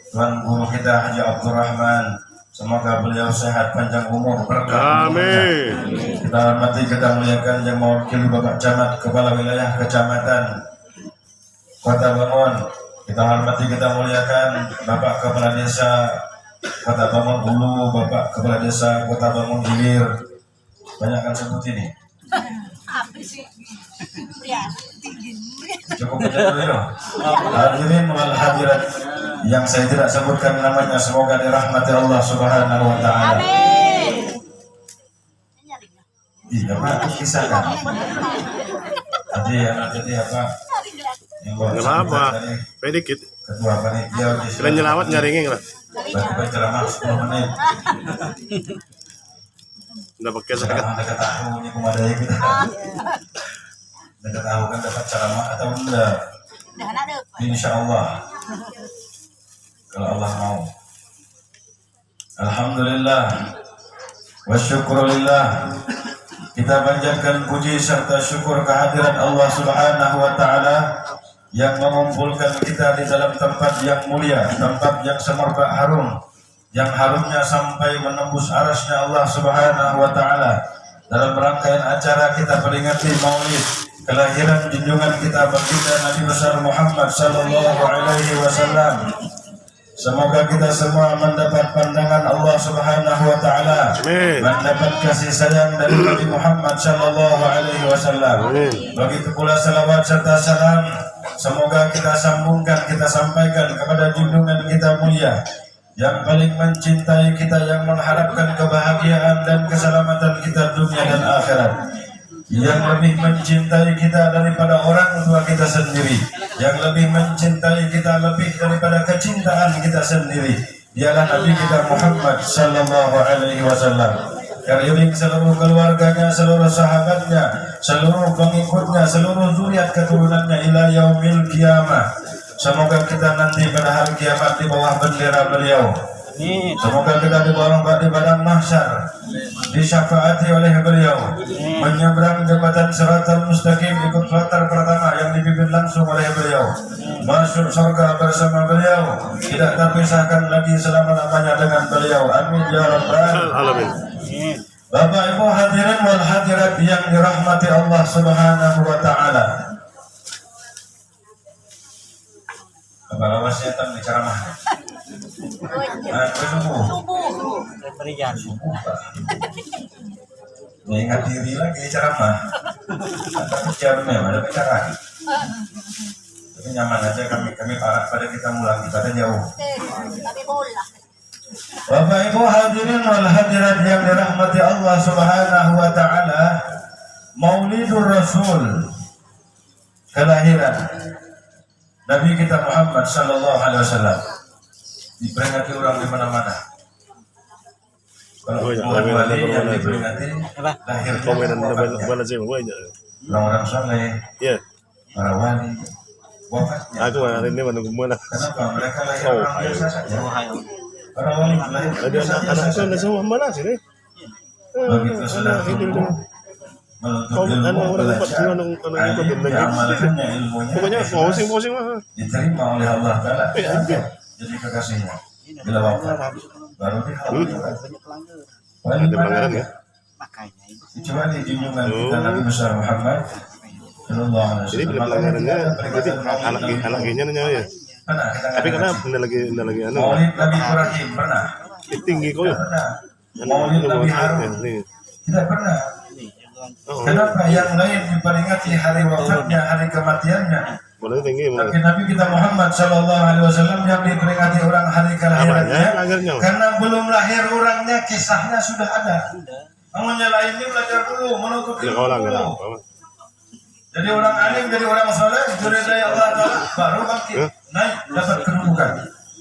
Tuan Guru kita Haji Abdurrahman, semoga beliau sehat, panjang umur, berkah. Amin. Kita hormati, kita muliakan yang mewakili Bapak Camat, Kepala Wilayah Kecamatan Kota Bangun. Kita hormati, kita muliakan Bapak Kepala Desa Kota Bangun Hulu, Bapak Kepala Desa Kota Bangun Hilir. Banyak kan sebut ini. Cukup aja dulu ya. Hadirin wal hadirat yang saya tidak sebutkan namanya, semoga dirahmati Allah Subhanahu wa taala. Amin. Iya, Pak, kisahkan. Tadi apa? Yang Enggak apa-apa. Pedikit. Ketua panitia Kalian nyelawat nyaringin lah. baik ceramah 10 menit. Udah pakai sakit. Dekat tahu ini kumadai kita. Dekat tahu kan dapat ceramah atau enggak? Insya Allah. Kalau Allah mau. Alhamdulillah. Wa syukurillah. Kita panjatkan puji serta syukur kehadiran Allah Subhanahu wa taala yang mengumpulkan kita di dalam tempat yang mulia, tempat yang semerbak harum, yang harumnya sampai menembus arasnya Allah Subhanahu wa taala. Dalam rangkaian acara kita peringati Maulid kelahiran junjungan kita baginda Nabi besar Muhammad sallallahu alaihi wasallam. Semoga kita semua mendapat pandangan Allah Subhanahu wa taala, mendapat kasih sayang dari Nabi Muhammad sallallahu alaihi wasallam. Begitu pula salawat serta salam semoga kita sambungkan, kita sampaikan kepada junjungan kita mulia yang paling mencintai kita, yang mengharapkan kebahagiaan dan keselamatan kita dunia dan akhirat, yang lebih mencintai kita daripada orang tua kita sendiri, yang lebih mencintai kita lebih daripada kecintaan kita sendiri, dialah Nabi kita Muhammad sallallahu alaihi wasallam. Keriring seluruh keluarganya, seluruh sahabatnya, seluruh pengikutnya, seluruh zuriat keturunannya ila yaumil qiyamah. Semoga kita nanti pada hari kiamat di bawah bendera beliau. Semoga kita dibawa di padang mahsyar, disyafaati oleh beliau, menyeberang jembatan Shiratal Mustaqim, ikut kloter pertama yang dipimpin langsung oleh beliau, masuk surga bersama beliau, tidak terpisahkan lagi selama-lamanya dengan beliau. Amin ya rabbal alamin. Bapak Ibu hadirin wal hadirat yang dirahmati Allah Subhanahu wa taala. Kepala setan bicara mah. Subuh. Ingat diri lagi ceramah. Tapi jamnya ada bicara. Tapi nyaman aja kami parat pada kita mulai kita jauh. Tapi bola. Bapak Ibu hadirin wal hadirat yang dirahmati Allah Subhanahu wa taala, Maulidur Rasul, kelahiran Nabi kita Muhammad sallallahu alaihi wasallam diperingati orang di mana-mana. Kalau wali yang diperingati lahir orang-orang soleh, para wali, wafatnya. Aku hari ini menunggu mana? Kenapa mereka lahir orang biasa saja? Para wali lahir biasa saja. Ada semua mana sini? Begitu sudah tumbuh, menuntut ilmu, belajar, diamalkannya ilmunya, pokoknya posing mah diterima oleh Allah Ta'ala, jadi kekasihnya. Bila wafat baru dihalalkan. Paling mana ya? Kecuali junjungan kita Nabi besar Muhammad sallallahu alaihi wasallam. Jadi bila pelanggarannya berarti anak genya nanya ya. Tapi karena anda lagi anu. Maulid Nabi Ibrahim pernah. Tinggi kok ya. Maulid Nabi Harun tidak pernah. Kenapa yang lain diperingati hari wafatnya, hari kematiannya? Boleh tinggi. Tapi Nabi kita Muhammad sallallahu alaihi wasallam yang diperingati orang hari kelahirannya, karena belum lahir orangnya, kisahnya sudah ada. Namun yang lainnya belajar dulu, menuntut ilmu dulu. Jadi orang alim, jadi orang soleh, diridai Allah Ta'ala, baru bangkit, naik, dapat kedudukan.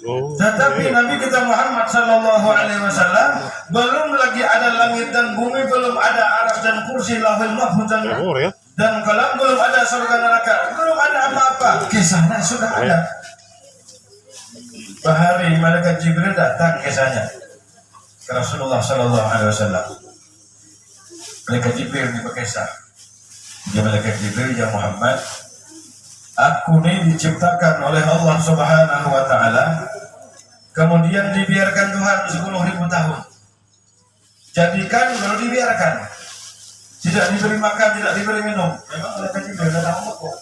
Tetapi Nabi kita Muhammad sallallahu alaihi wasallam belum lagi ada langit dan bumi, belum ada arsy dan kursi, lauhul mahfuz dan kalam, belum ada surga neraka, belum ada apa-apa. Kisahnya sudah ada. Bahari malaikat Jibril datang kisahnya ke Rasulullah sallallahu alaihi wasallam. Malaikat Jibril berkisah. Ya malaikat Jibril, ya Muhammad, aku ini diciptakan oleh Allah Subhanahu wa taala kemudian dibiarkan Tuhan 10.000 tahun. Jadikan kalau dibiarkan, tidak diberi makan, tidak diberi minum, memang mereka juga tidak tahu kok.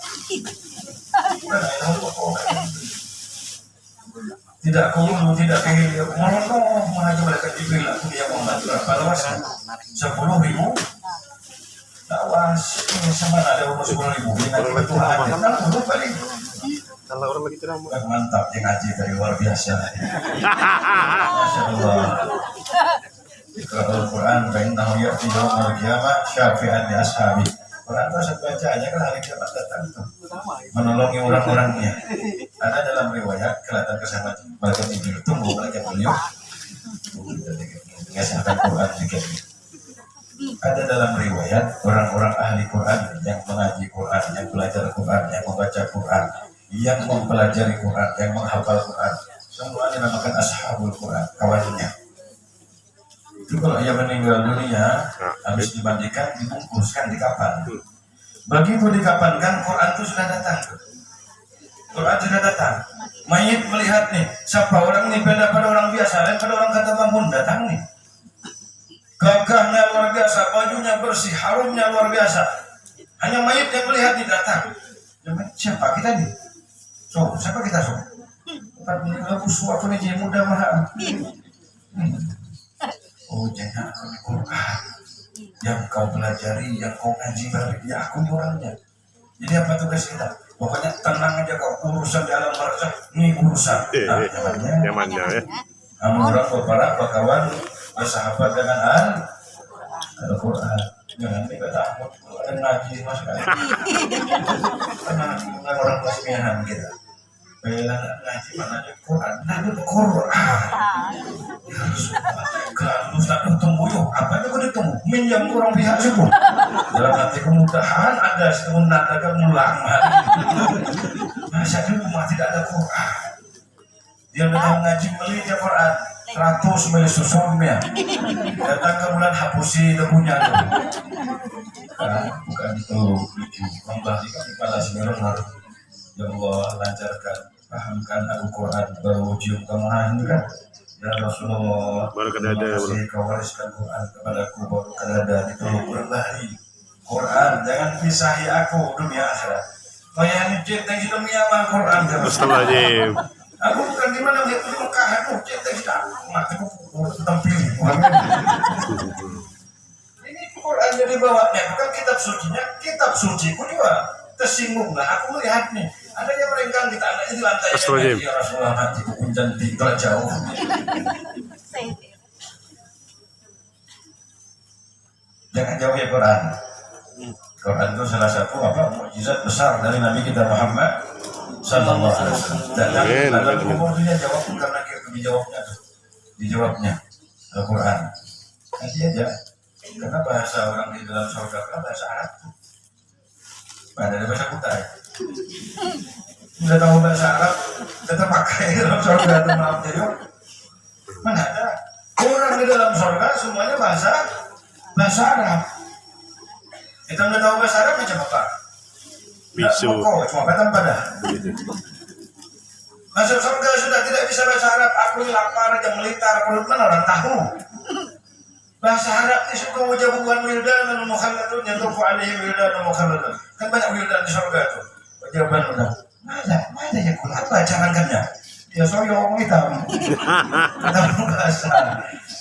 Tidak kuulu, tidak kehilir, meronok mengaji mereka Jibril, aku dia Muhammad berapa luasnya? 10.000. Awas, ini sama ada umur 10.000. Ini nanti Tuhan, kan dulu paling. Kalau orang lagi ceramah. Mantap, yang ngaji dari luar biasa. Masya Allah. Iqra al-Quran, fa'innahu ya'ti yawmal qiyamah syafi'an li ashabi. Quran itu saya baca aja kan hari kiamat datang tuh, menolongi orang-orangnya. Ada dalam riwayat kelihatan kesama malaikat Jibril tunggu malaikat beliau. Ngasihkan Quran juga. Ada dalam riwayat orang-orang ahli Quran yang mengaji Quran, yang belajar Quran, yang membaca Quran, yang mempelajari Quran, yang menghafal Quran, semua dinamakan ashabul Quran, kawannya. Itu kalau ia meninggal dunia, habis dimandikan, dibungkuskan di kapan. Begitu dikapankan, Quran itu sudah datang. Quran sudah datang. Mayit melihat nih, siapa orang ini beda pada orang biasa, lain pada orang kata bangun, datang nih. Gagahnya luar biasa, bajunya bersih, harumnya luar biasa. Hanya mayit yang melihat nih datang. Siapa kita nih? So, siapa kita so? Tapi lagu suatu nih muda mahal. Oh, jangan aku di Quran yang kau pelajari, yang kau ngaji balik, ya aku orangnya. Jadi apa tugas kita? Pokoknya tenang aja kau, urusan di alam barzakh ini urusan. Nyamannya ya. Kamu orang para kawan bersahabat dengan Al-Quran. Jangan kita takut ada ngaji mas kali. Karena orang pesmiahan kita. Bela ngaji mana aja Quran, nabi Quran. Kalau Ustaz tunggu yuk, apa itu kau ditunggu? Minjam kurang pihak subuh. Dalam hati kemudahan ada semudah agak mulang. Masa di rumah tidak ada Quran. Dia datang ngaji beli dia Quran 100 beli susunya. Datang ke bulan hapusi debunya. Bukan itu membagikan kepala sebenarnya. Ya Allah lancarkan, pahamkan Al-Quran baru cium kemahan kan. Ya Rasulullah, terima kasih kau wariskan Quran kepadaku, baru kedada ditolong berbahari Quran, jangan pisahi aku dunia akhirat. Bayangin cinta kita miyamah Quran. Astagfirullahaladzim. Aku bukan di mana lihat di Mekah, aku cinta kita. Mataku tampil. Ini Quran jadi bawanya, bukan kitab sucinya, kitab suci ku juga tersinggung lah. Aku melihat nih, ada yang merenggang di tanahnya di lantai. Ya Rasulullah nanti kunjan di jauh. Jangan jauh ya Quran. Quran itu salah satu mukjizat besar dari Nabi kita Muhammad Sallallahu Alaihi Wasallam. Dan dalam kubur dia jawab karena dijawabnya Al-Quran. Nanti aja. Karena bahasa orang di dalam surga kan bahasa Arab. Ada bahasa Kutai. Sudah tahu bahasa Arab, tetap pakai dalam surga itu maaf ya. Mana ada orang di dalam surga semuanya bahasa Arab. Kita nggak tahu bahasa Arab macam apa? Bisu. Cuma batang pada. Masuk surga sudah tidak bisa bahasa Arab. Aku lapar, jam melitar, perut mana orang tahu. Bahasa Arab ini suka wajah bukan wildan dan mukhalladun yang tufu alaihi wildan dan mukhalladun. Kan banyak wildan di surga itu. Jawaban udah. Mana ya kul apa carangannya? Ya soyong hitam. Kata bahasa.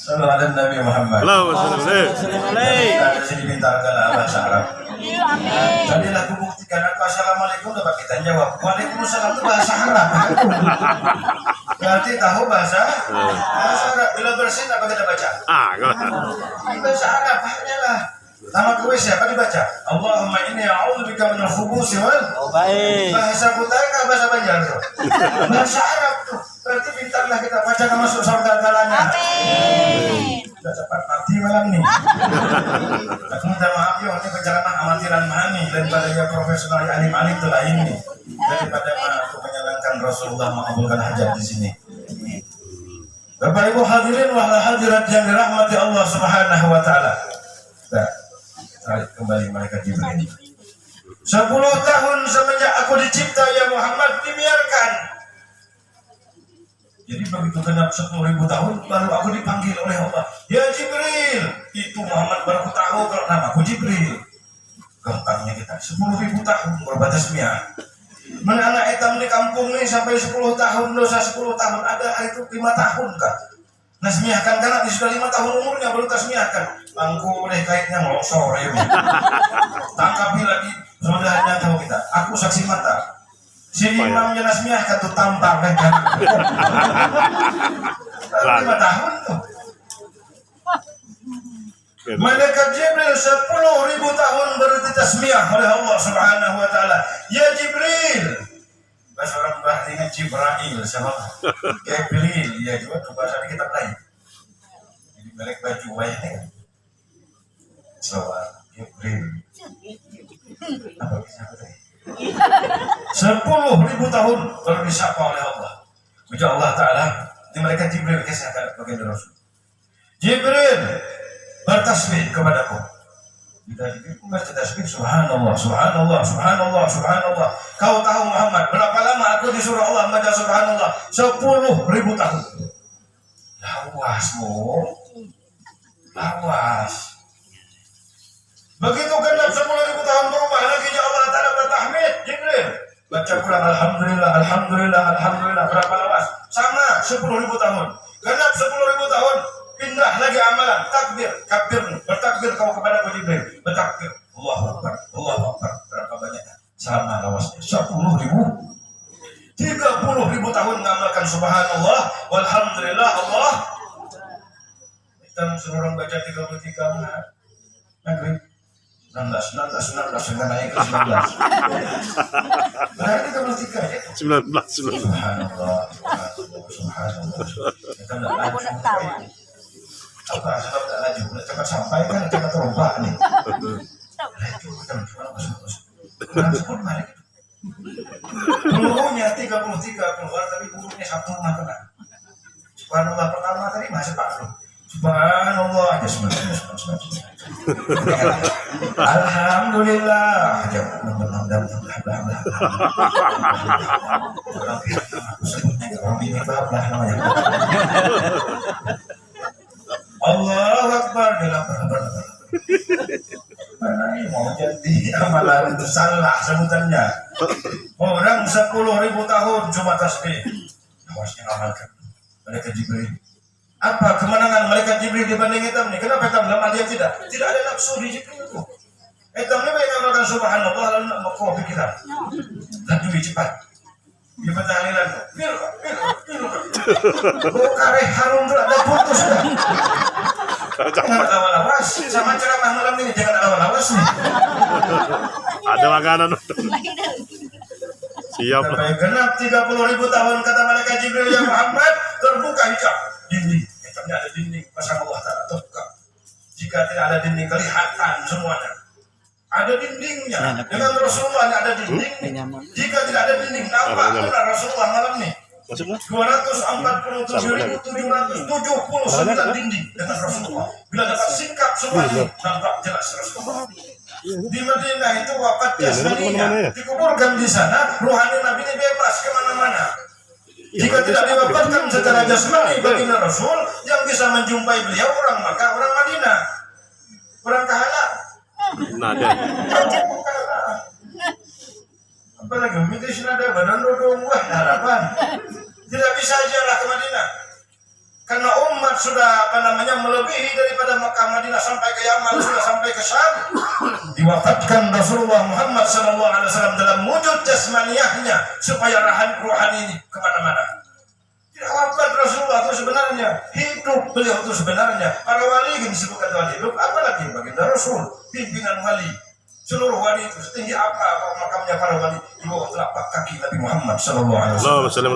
Sallallahu alaihi Nabi Muhammad. Kita sini minta bahasa Arab. Tadi aku buktikan aku assalamualaikum dapat kita jawab. Waalaikumsalam itu bahasa Arab. Berarti tahu bahasa Arab. Bila bersin apa kita baca? Bahasa Arab hanya lah. Nama kuis siapa dibaca? Allahumma inni a'udzubika minal khubuthi wal bahasa Kutai kah bahasa Banjar tuh? Bahasa Arab tuh. Berarti pintarlah kita baca masuk surga galanya. Amin. Sudah cepat mati malam nih. Aku minta maaf yo, ini perjalanan amatiran mani daripada ya profesional ya alim telah ini. Daripada aku menyalahkan Rasulullah mengabulkan hajat di sini. Bapak Ibu hadirin wa hadirat yang dirahmati Allah Subhanahu wa taala. Tarik kembali malaikat Jibril. 10 tahun semenjak aku dicipta ya Muhammad dibiarkan. Jadi begitu genap 10.000 tahun baru aku dipanggil oleh Allah. Ya Jibril, itu Muhammad baru tahu kalau namaku Jibril. Gampangnya kita 10.000 tahun berbatas tasmiyah. Menana etam di kampung ini sampai 10 tahun, dosa 10 tahun ada itu 5 tahun kah? Nasmiahkan karena sudah 5 tahun umurnya baru tasmiahkan. Bangku deh kaitnya ngelosor ya. Tangkapi lagi saudaranya tahu kita. Aku saksi mata. Si imamnya nasmiahkan tuh tampar kan. 5 tahun tuh. Malaikat Jibril 10.000 tahun baru ditasmiah oleh Allah Subhanahu wa taala. Ya Jibril. Bahasa orang bahasanya Jibril sama Jibril ya juga bahasa di kitab lain. Jadi mereka baju wayangnya kan. Soal Jibril. Apa bisa tadi? 10.000 tahun baru disapa oleh Allah. Puji Allah taala. Di malaikat Jibril kisah bagian Rasul. Jibril bertasbih kepadaku. Kita membaca tasbih subhanallah, subhanallah, subhanallah, subhanallah. Kau tahu Muhammad berapa lama aku disuruh Allah membaca subhanallah? 10.000 tahun. Lawas mu, lawas. Begitu genap 10.000 tahun berubah lagi ya Allah Taala bertahmid Jibril. Baca pulang alhamdulillah, alhamdulillah, alhamdulillah. Berapa lawas? Sama 10.000 tahun. Genap 10.000 tahun. Pindah lagi amalan, takbir, kabir, bertakbir kau kepada Jibril, bertakbir, Allahu Akbar, Allahu Akbar, berapa banyaknya? Sama lawasnya, 10.000, 30.000 tahun mengamalkan subhanallah, walhamdulillah, Allah. Kita suruh orang baca 33 maghrib, 19, dengan naik ke 19. Berarti 33 ya? 19. Subhanallah, subhanallah. Kita tidak langsung. Apa sebab tak laju, cepat sampai kan cepat terombak nih. Laju kita mencoba sebut balik. Pelurunya 33 keluar tapi pelurunya 1 kena. Subhanallah pertama tadi masih pakai. Subhanallah aja sebenarnya. Alhamdulillah. Allahu Akbar dalam berapa? Mau jadi amalan itu salah sebutannya. Orang 10.000 tahun cuma tasbih. Awasnya amalkan. Malaikat Jibril. Apa kemenangan malaikat Jibril dibanding hitam ini? Kenapa hitam dalam dia tidak? Tidak ada nafsu di Jibril itu. Hitam ini banyak amalkan subhanallah lalu nak mau pikiran. Dan lebih cepat. Di petahlilan bil kare harum tuh ada putus dah. Jangan lawas sama ceramah malam ini, jangan lawas nih. Ada makanan. Siap. Sampai genap 30.000 tahun kata malaikat Jibril ya Muhammad, terbuka hijab dinding. Hitamnya ada dinding, pasang Allah Ta'ala terbuka. Jika tidak ada dinding kelihatan semuanya. Ada dindingnya. Dengan Rasulullah ada dinding. Jika tidak ada dinding, nampak benar Rasulullah malam ini. 247.779 dinding dengan Rasulullah. Bila dapat singkap semuanya, nampak jelas Rasulullah. Di Madinah itu wafat jasmaninya, dikuburkan di sana. Ruhani Nabi ini bebas kemana-mana. Jika tidak diwafatkan secara jasmani baginda Rasul, yang bisa menjumpai beliau orang Makkah, orang Madinah, orang Kahala. Nada. Apalagi mitis nada badan dodong wah harapan. Tidak bisa jalan ke Madinah. Karena umat sudah melebihi daripada Makkah Madinah sampai ke Yaman, sudah sampai ke Syam. Diwafatkan Rasulullah Muhammad SAW dalam wujud jasmaniyahnya supaya rohani ini kemana-mana. Tidak wafat Rasulullah itu sebenarnya hidup, beliau itu sebenarnya para wali yang disebutkan Tuhan hidup, apalagi baginda Rasul, pimpinan wali. Seluruh wali itu setinggi apa makamnya para wali di bawah telapak kaki Nabi Muhammad sallallahu alaihi wasallam.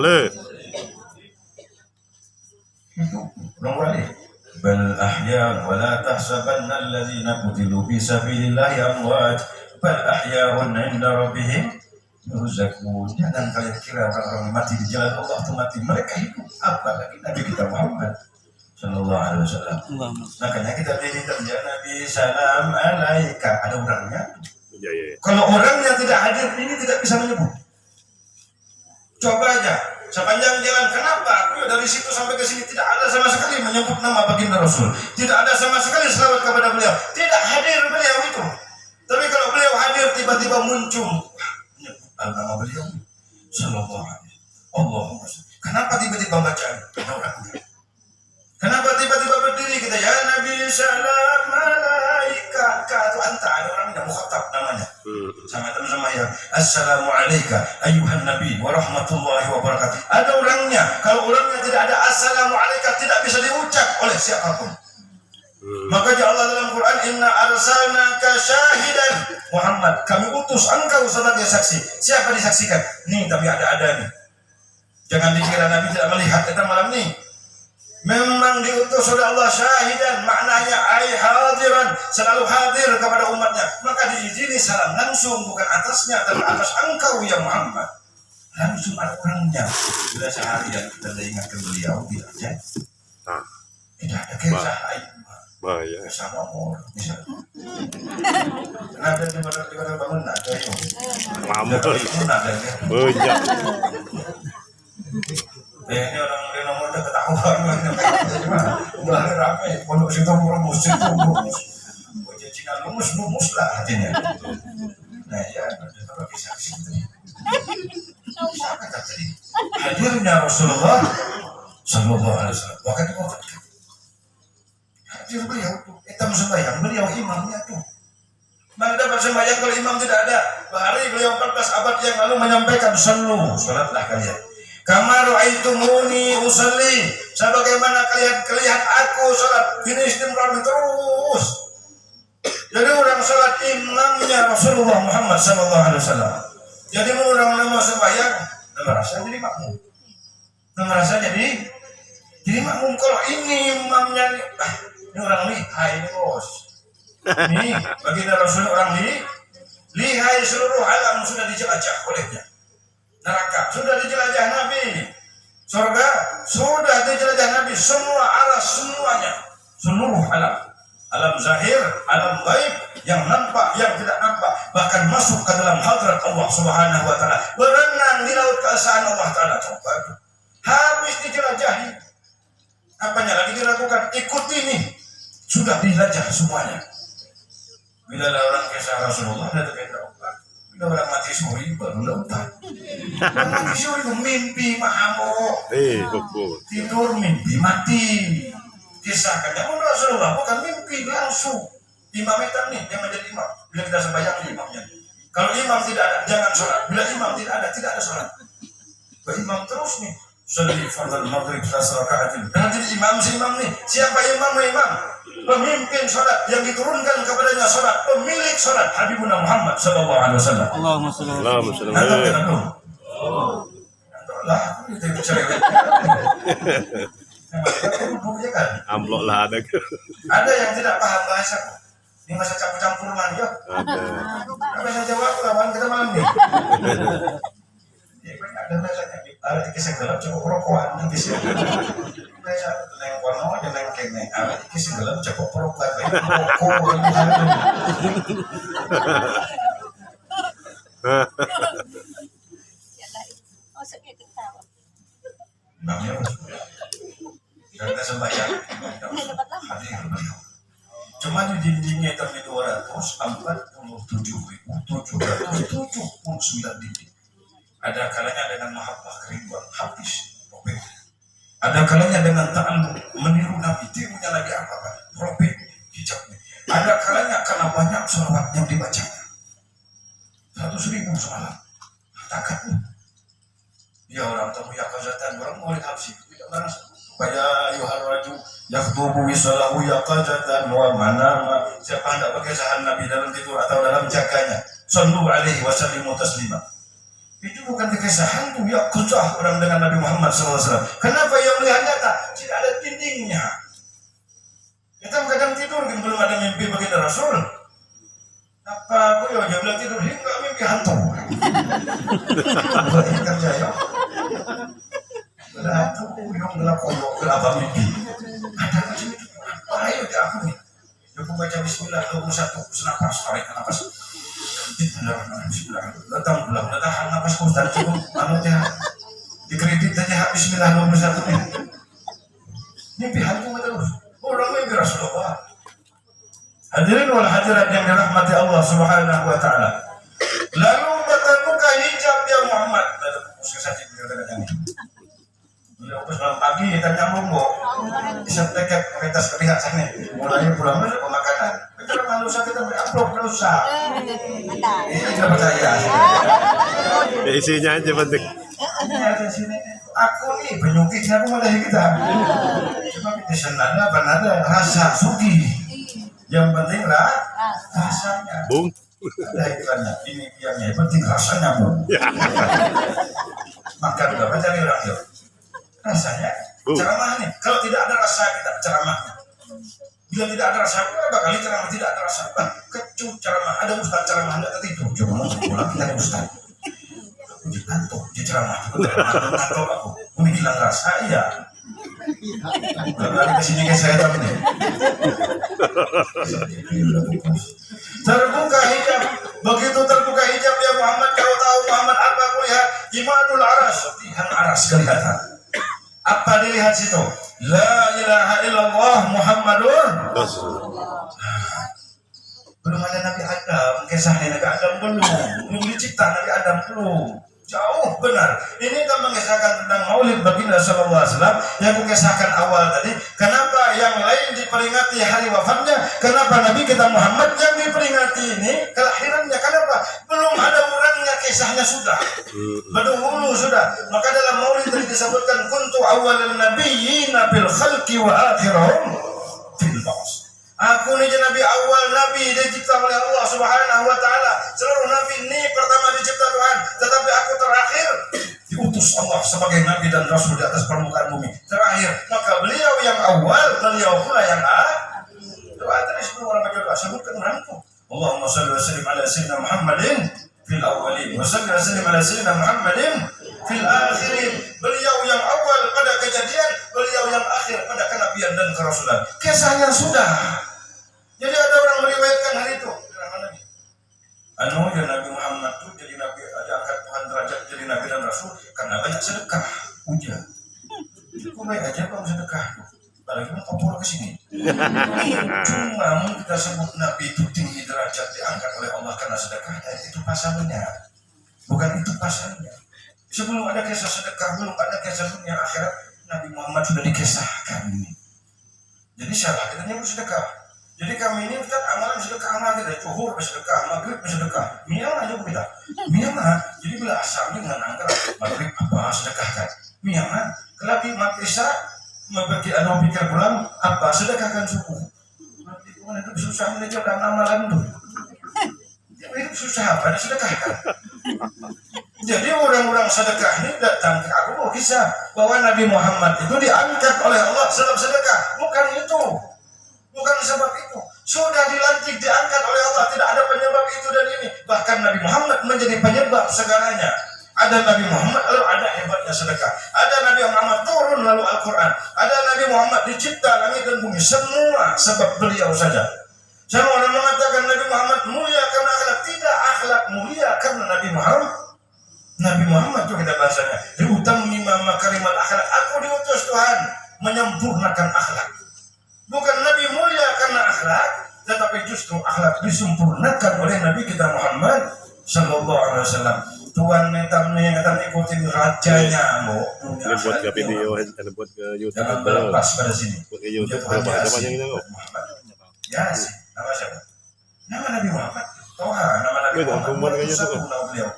Itu orang wali. Bal ahya wa la tahsabanna alladhina qutilu fi sabilillahi amwat bal ahya'un 'inda rabbihim yurzaqun. Jangan kalian kira orang-orang mati di jalan Allah itu mati, mereka hidup. Apalagi Nabi kita Muhammad sallallahu alaihi wasallam. Makanya kita diminta ya Nabi salam alaika, ada orangnya. Kalau orangnya tidak hadir ini tidak bisa menyebut. Coba aja sepanjang jalan. Kenapa? Beliau dari situ sampai ke sini tidak ada sama sekali menyebut nama baginda Rasul, tidak ada sama sekali selawat kepada beliau, tidak hadir beliau itu. Tapi kalau beliau hadir tiba-tiba muncul menyebut nama beliau sallallahu alaihi Allahumma salli. Kenapa tiba-tiba bacaan? Kenapa tiba-tiba berdiri kita ya Nabi salam malaika itu anta ada orang yang mukhatab namanya sama teman-teman yang assalamu alayka ayuhan nabi wa rahmatullahi wa barakatuh. Ada orangnya, kalau orangnya tidak ada assalamu alayka tidak bisa diucap oleh siapapun. Makanya Allah dalam Quran inna arsalnaka syahidan Muhammad, kami utus engkau sebagai saksi. Siapa disaksikan? Nih tapi ada nih. Jangan dikira Nabi tidak melihat kita malam nih. Memang diutus oleh Allah syahidan, maknanya ay hadiran, selalu hadir kepada umatnya. Maka diizini salam langsung, bukan atasnya tapi atas engkau ya Muhammad. Langsung ada orangnya. Bila seharian kita ingatkan beliau tidak ada. Tidak ada kisah bahaya sama orang misalnya. Kenapa di mana bangun ada itu? Mamun. Ada ya. Banyak. Ini orang nomor udah ketahuan mulai ramai pondok situ rumus jajikan lumus lah artinya. Nah ya ada saksi tadi hadirnya Rasulullah sallallahu alaihi wasallam waktu itu hadir beliau tuh kita sembahyang beliau imamnya tuh. Mana dapat sembahyang kalau imam tidak ada? Bahari beliau 14 abad yang lalu menyampaikan sallu salatlah kalian kama ra'aitumuni usalli, sebagaimana kalian aku salat. Ini istimrar terus. Jadi orang salat imamnya Rasulullah Muhammad sallallahu alaihi wasallam. Jadi orang nama sembahyang merasa jadi makmum. Merasa jadi makmum. Kalau ini imamnya ini orang lihai ini bos. Ini baginda Rasul orang lihai, seluruh alam sudah dijelajah olehnya. Neraka sudah dijelajah Nabi, surga sudah dijelajah Nabi, semua arah semuanya, seluruh alam zahir, alam gaib, yang nampak, yang tidak nampak, bahkan masuk ke dalam hadrat Allah Subhanahu wa taala, berenang di laut keesaan Allah taala. Coba habis dijelajahi, apanya lagi dilakukan? Ikuti ini, sudah dilajah semuanya. Bila ada orang kisah Rasulullah ada terkait bila orang mati suri baru lautan. Mati suri itu mimpi mahambo. Tidur mimpi mati. Kisahkan jangan Rasulullah bukan mimpi langsung. Imam itu nih yang menjadi imam. Bila kita sembahyang imamnya. Kalau imam tidak ada jangan sholat. Bila imam tidak ada sholat. Imam terus nih. Sholli fardhu maghrib 3 rakaat. Dan jadi imam nih. Siapa imam? Pemimpin sholat yang diturunkan kepadanya sholat, pemilik sholat Habibuna Muhammad sallallahu alaihi wasallam. Allahumma shalli alaihi wasallam. Amplok lah ada. Ada yang tidak paham bahasa. Ini masa campur-campur manja. Apa yang jawab lawan kita malam nih. Ya ada bahasanya. Ada kisah gelap cukup rokokan nanti sih. Saya neng kono aja neng kene. Ada kisah gelap cukup rokokan. Rokok namanya kita sembahyang cuma di dindingnya tapi 247.779 dinding. Ada kalanya dengan mahabbah kerinduan habis robek. Ada kalanya dengan ta'allum meniru Nabi, tirunya Nabi apa kan? Robek hijabnya. Ada kalanya karena banyak salawat yang dibacanya. 100.000 salat. Takatnya. Ya orang tahu ya kazatan orang mau lihat sih. Tidak laras. Supaya ayuhal raju yaktubu wisalahu ya kazatan wa manama. Siapa hendak berkesahan Nabi dalam tidur atau dalam jaganya. Sallu alaihi wa sallimu taslima. Itu bukan kekesahan tuh ya kusah orang dengan Nabi Muhammad SAW. Kenapa yang melihat nyata? Tidak ada dindingnya. Kita kadang tidur kan belum ada mimpi baginda Rasul. Apa aku ya bilang tidur hingga mimpi hantu. Buat ini kerja ya. Ada hantu yang gelap koyok gelap mimpi. Ada macam itu. Ayo ya aku nih. Aku baca Bismillah 21 senapas tarik napas. Bismillahirrahmanirrahim. Datang pulang, tahan napas ku tadi cukup manutnya. Dikredit aja Bismillah 21 nih. Mimpi hantu terus. Orang mimpi Rasulullah. Hadirin wal hadirat yang dirahmati Allah Subhanahu wa taala. Lalu berbuka hijab ya Muhammad. Beliau pas malam pagi kita nyambung kok. Bisa tekek komunitas kepihak sana. Mulai pulang masuk pemakanan. Kita malu kita amplop terus sah. Ini tidak percaya. Isinya aja penting. Ada sini. Aku nih penyakitnya aku malah kita. Cuma kita senada apa nada rasa suki. Yang penting lah rasanya. Bung. Ada iklannya. Ini yang penting rasanya bung. Maka berapa cari orang itu? Rasanya ceramah nih. Kalau tidak ada rasa kita ceramahnya. Bila tidak ada rasa, berapa kali ceramah tidak ada rasa? Kecut ceramah. Ada ustaz ceramah tidak tertidur. Coba mau pulang kita ada ustaz. Di kantor, di ceramah. Kantor aku. Ini hilang rasa iya. Kali kesini kayak saya tahu nih. Terbuka hijab. Begitu terbuka hijab ya Muhammad. Kau tahu Muhammad apa aku lihat? Imanul aras. Tihan aras kelihatan. Apa dilihat situ? La ilaha illallah Muhammadun. Belum ada Nabi Adam. Kisahnya Nabi Adam belum dicipta Nabi Adam belum. Jauh benar. Ini kita mengisahkan tentang Maulid Baginda Sallallahu Alaihi Wasallam yang mengisahkan awal tadi. Kenapa yang lain diperingati hari wafatnya? Kenapa Nabi kita Muhammad yang diperingati ini kelahirannya? Kenapa? Belum ada orangnya, kisahnya sudah. Berdahulu sudah. Maka dalam Maulid tadi disebutkan kuntu awalan nabiyyina bil khalqi wa akhirahum fil ba'ts. Aku ini Nabi awal Nabi dicipta oleh Allah Subhanahu wa taala. Seluruh nabi ini pertama dicipta Tuhan, tetapi aku terakhir diutus Allah sebagai nabi dan rasul di atas permukaan bumi. Terakhir, maka beliau yang awal, beliau pula yang akhir. Doa tadi sebelum orang baca doa sebutkan orangku. Allahumma shalli wa sallim ala sayyidina Muhammadin fil awwalin wa salli wa sallim ala sayyidina Muhammadin fil akhirin. Beliau yang awal pada kejadian, beliau yang akhir pada kenabian dan kerasulan. Kisahnya sudah. Jadi ada orang meriwayatkan hari itu. Anu ya Nabi Muhammad itu jadi nabi, diangkat Tuhan derajat jadi nabi dan rasul karena banyak sedekah. Ujian. Kok baik aja kalau sedekah. Apalagi mau kompor ke sini. Cuma kita sebut nabi itu tinggi derajat diangkat oleh Allah karena sedekah. Itu pasalnya. Bukan itu pasalnya. Sebelum ada kisah sedekah, belum ada kisah dunia akhirat, Nabi Muhammad sudah dikisahkan ini. Jadi salah kita nyebut sedekah. Jadi kami ini kita amalan sedekah amal kita, zuhur bersedekah, maghrib bersedekah, miyama aja kita, miyama. Jadi bila asalnya dengan angka maghrib apa sedekahkan, miyama. Kalau di makrisa membagi ada pikir pulang apa sedekahkan suku. Itu susah menunjukkan amalan itu. Itu susah apa disedekahkan. Jadi orang-orang sedekah ini datang ke aku mau kisah bahwa Nabi Muhammad itu diangkat oleh Allah sebab sedekah. Bukan itu. Bukan sebab itu. Sudah dilantik, diangkat oleh Allah. Tidak ada penyebab itu dan ini. Bahkan Nabi Muhammad menjadi penyebab segalanya. Ada Nabi Muhammad lalu ada hebatnya sedekah. Ada Nabi Muhammad turun lalu Al-Quran. Ada Nabi Muhammad dicipta langit dan bumi. Semua sebab beliau saja. Semua orang mengatakan Nabi Muhammad mulia karena akhlak. Tidak, akhlak mulia karena Nabi Muhammad. Nabi Muhammad itu kita bahasanya. Diutam mimma makarimal akhlak. Aku diutus Tuhan menyempurnakan akhlak. Bukan Nabi mulia karena akhlak, tetapi justru akhlak disempurnakan oleh Nabi kita Muhammad Sallallahu Alaihi Wasallam. Tuhan minta ikutin rajanya, Bu. Ini buat ke video, ada buat ke YouTube. Jangan berlepas pada sini. Buat ke YouTube. Ada banyak yang nengok. Yasin, nama siapa? Nama Nabi Muhammad. Toha, nama Nabi Muhammad. 201 nama beliau.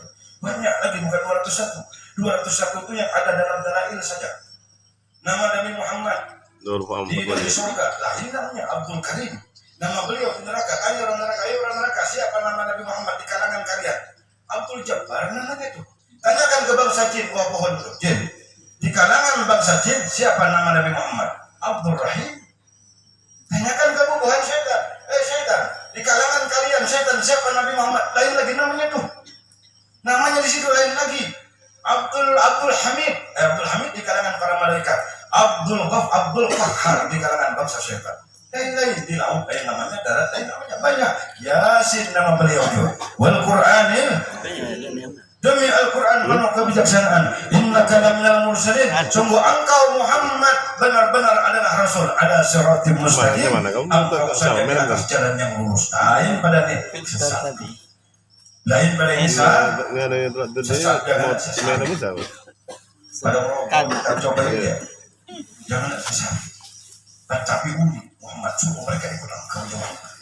Banyak lagi, bukan 201. 201 itu yang ada dalam dalail saja. Nama Nabi Muhammad. Di surga. Lah ini namanya Abdul Karim. Nama beliau di neraka. Ayo orang neraka. Siapa nama Nabi Muhammad di kalangan kalian? Abdul Jabbar namanya itu. Tanyakan ke bangsa jin, buah pohon itu. Jin. Di kalangan bangsa jin, siapa nama Nabi Muhammad? Abdul Rahim. Tanyakan ke bubuhan syaitan. Syaitan. Di kalangan kalian syaitan, siapa Nabi Muhammad? Lain lagi namanya itu. Namanya di situ lain lagi. Abdul Hamid. Abdul Hamid di kalangan para malaikat. Abdul Qahhar di kalangan bangsa syaitan. Lain-lain di laut lain namanya, darat lain namanya, banyak. Yasin nama beliau itu. Wal Qur'anil Demi Al-Quran penuh kebijaksanaan. Innaka laminal mursalin. Sungguh engkau Muhammad benar-benar adalah Rasul. Ada siratim mustaqim. Engkau saja di atas jalan yang lurus. Lain pada nih sesat. Lain pada Isa. Sesat jangan sesat. Pada orang kita coba ya. Jangan sesat. Tapi unik Muhammad suruh mereka ikut engkau jawab.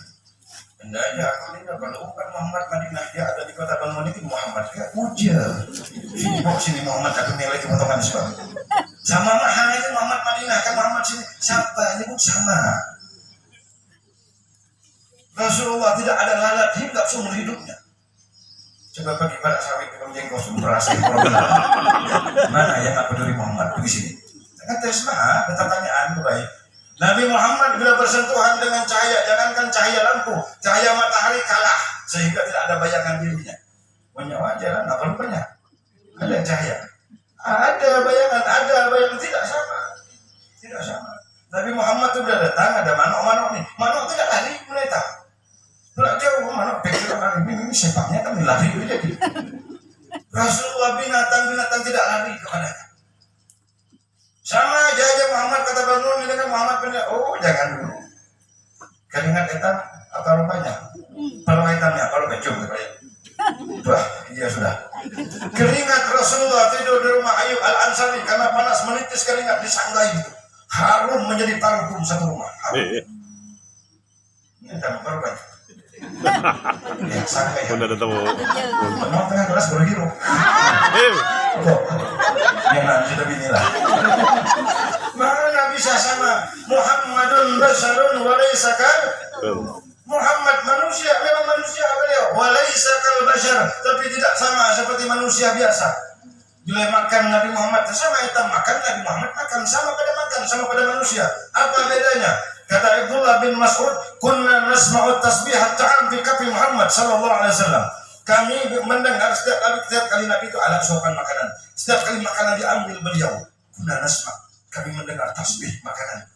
Hendaknya aku ini kalau bukan Muhammad Madinah dia ada di kota Bangun itu Muhammad kayak ujar. Sini Muhammad aku nilai kepotongan sebab. Sama mahal itu Muhammad Madinah kan Muhammad sini siapa nyebut sama. Rasulullah tidak ada lalat hidup seumur hidupnya. Coba bagi pada sawit penjengkau merasa benar. Mana yang tak peduli Muhammad di sini. Kan tes mah pertanyaan itu baik. Nabi Muhammad bila bersentuhan dengan cahaya, jangankan cahaya lampu, cahaya matahari kalah sehingga tidak ada bayangan dirinya. Menyawa jalan apa rupanya? Ada cahaya, ada bayangan tidak sama, tidak sama. Nabi Muhammad itu sudah datang ada manok nih, manok tidak lari mereka, tidak jauh manok pikir lari ini sepaknya kami lari jadi. Rasulullah binatang tidak lari kepadanya. Sama aja Muhammad kata Bangun ini kan Muhammad benar. Oh jangan dulu. Keringat hitam apa rupanya? Kalau hitamnya kalau kecum katanya. Wah iya sudah. Keringat Rasulullah tidur di rumah Ayub Al-Ansari karena panas menitis keringat di sanggah itu. Harum menjadi parfum satu rumah. Ini hitam apa rupanya? Ya sanggah ya. Udah ketemu. Mau tengah kelas berhirup. Yang nanti lebih nilai. Mana bisa sama Muhammadun basharun walaysa kal Muhammad manusia memang manusia beliau walaysa kal bashar tapi tidak sama seperti manusia biasa. Bila makan Nabi Muhammad sama hitam makan Nabi Muhammad makan sama pada manusia. Apa bedanya? Kata Abdullah bin Mas'ud, kunna nasma'u tasbihat ta'am fi kafi Muhammad sallallahu alaihi wasallam. Kami mendengar setiap kali Nabi itu alat suapan makanan. Setiap kali makanan diambil beliau, kunna nasma' kami mendengar tasbih makanan.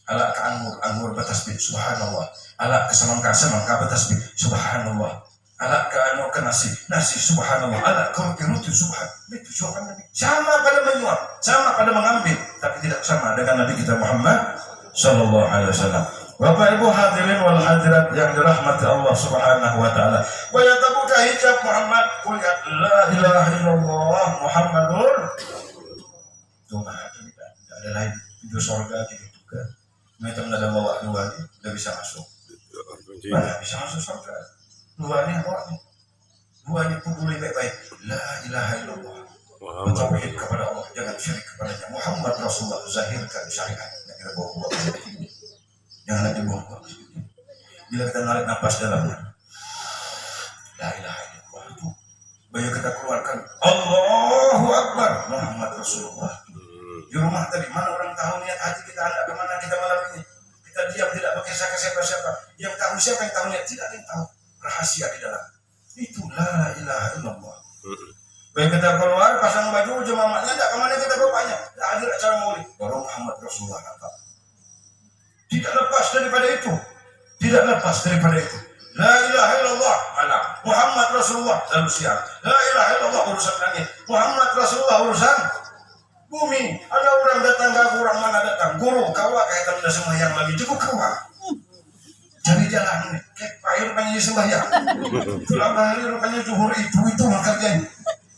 Alat ke anggur bertasbih subhanallah. Alat ke semangka bertasbih subhanallah. Alat ke nasi subhanallah. Alat ke roti subhan. Itu suapan Nabi. Sama pada menyuap, sama pada mengambil, tapi tidak sama dengan Nabi kita Muhammad sallallahu alaihi wasallam. Bapak Ibu hadirin wal hadirat yang dirahmati Allah Subhanahu wa taala. Wa yatabuka hijab Muhammad qul la ilaha illallah Muhammadur. Cuma tidak ada lain pintu surga gitu juga. Mereka ada bawa dua tidak bisa masuk. Mana bisa masuk surga? Dua ini apa? Dua ini peduli baik-baik. La ilaha illallah. Bertauhid kepada Allah, jangan syirik kepadanya. Muhammad Rasulullah zahirkan syariat yang kita bawa ini. Jangan dibuang. Bila kita narik nafas dalamnya, la ilaha illallah itu bayu kita keluarkan Allahu Akbar Muhammad Rasulullah. Di rumah tadi mana orang tahu niat hati kita hendak kemana kita malam ini? Kita diam tidak berkisah ke siapa-siapa. Yang tahu siapa yang tahu niat tidak ada yang tahu. Rahasia di dalam. Itu la ilaha illallah. Baik kita keluar pasang baju jemaahnya tidak kemana kita bapaknya. Tidak hadir acara maulid. Baru Muhammad Rasulullah nampak. Tidak lepas daripada itu. La ilaha illallah malam. Muhammad Rasulullah lalu siang. La ilaha illallah urusan langit. Muhammad Rasulullah urusan bumi. Ada orang datang ke orang mana datang. Guru kawa kaitan dah sembahyang lagi. Cukup kawa. Cari jalan. Kayak payur panggil sembahyang. Tulang hari rupanya zuhur itu makarnya.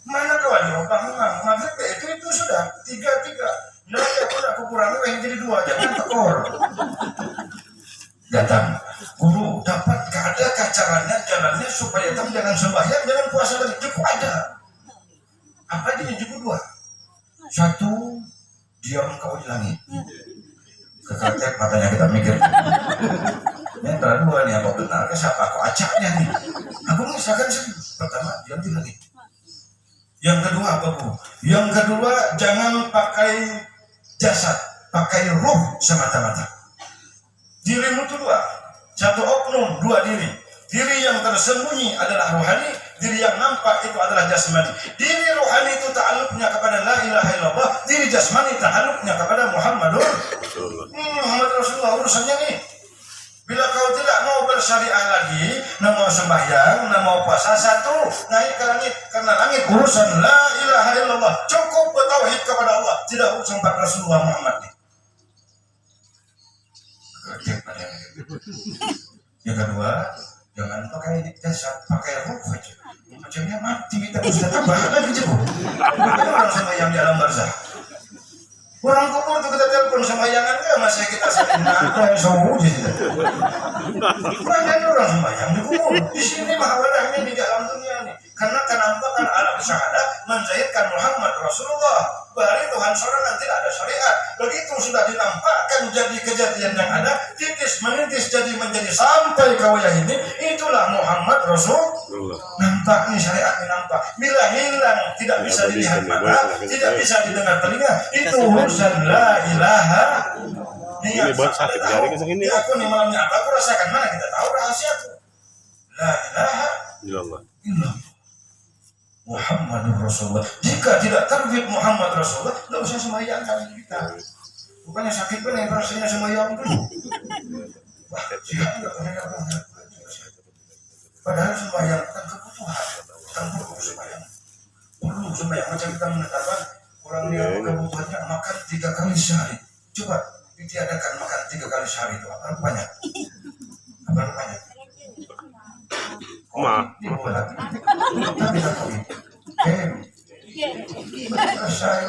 Mana kawan bangun maghrib itu sudah 3. Nah, aku kurangi yang jadi 2, jangan tekor. Datang, guru dapat ada caranya jalannya supaya kamu jangan sembahyang, jangan puasa lagi. Cukup ada. Apa dia cukup 2? 1, diam kau di langit. Kekaget matanya kita mikir. Yang kedua nih apa benar? Siapa aku acaknya nih? Aku misalkan pertama diam di langit. Yang kedua apa bu? Yang kedua jangan pakai jasad, pakai ruh semata-mata. Dirimu itu 2, 1 oknum, 2 diri. Diri yang tersembunyi adalah rohani, diri yang nampak itu adalah jasmani. Diri rohani itu ta'alluqnya kepada la ilaha illallah, diri jasmani ta'alluqnya kepada Muhammadur Muhammad Rasulullah. Urusannya nih. Bila kau tidak mau bersyariah lagi, tidak mau sembahyang, tidak mau apa? Salah satu naik ke langit karena langit urusan la ilaha illallah. Cukup bertauhid kepada Allah, tidak urusan pada Rasulullah Muhammad. Yang kedua, jangan pakai jasad, pakai ruh aja. Macamnya mati kita bisa tambah lagi jauh. Ada orang sembahyang di alam barzah. Orang kubur tuh kita telepon sembayangan nggak, masa kita saling nangka suhu gitu. Banyak orang sembayang di kubur. Di sini mahalahnya di dalam dunia ini. Karena kenampakan alam syahadat menjahitkan Muhammad Rasulullah. Bahari Tuhan seorang tidak ada syariat. Begitu sudah dinampakkan jadi kejadian yang ada, titis menintis jadi menjadi sampai kawaya ini, itulah Muhammad Rasulullah. Nampak nih syariat nampak. Bila hilang tidak bisa dilihat mata, tidak bisa didengar telinga, itu urusan la ilaha. Ini buat sakit jari kesang ini. Aku nih malamnya apa? Aku rasakan mana kita tahu rahasiaku. La ilaha Illallah. Muhammadur Rasulullah. Jika tidak terbit Muhammad Rasulullah, tidak usah sembahyang kali kita. Bukannya sakit pun yang rasanya sembahyang dulu. Wah, siapa nggak pernah. Padahal sembahyang bukan kebutuhan, bukan perlu sembahyang. Perlu sembahyang macam kita menetapkan orang dia kebutuhannya makan 3 kali sehari. Coba ditiadakan makan 3 kali sehari itu apa rupanya? Apa rupanya? Tapi tak tahu.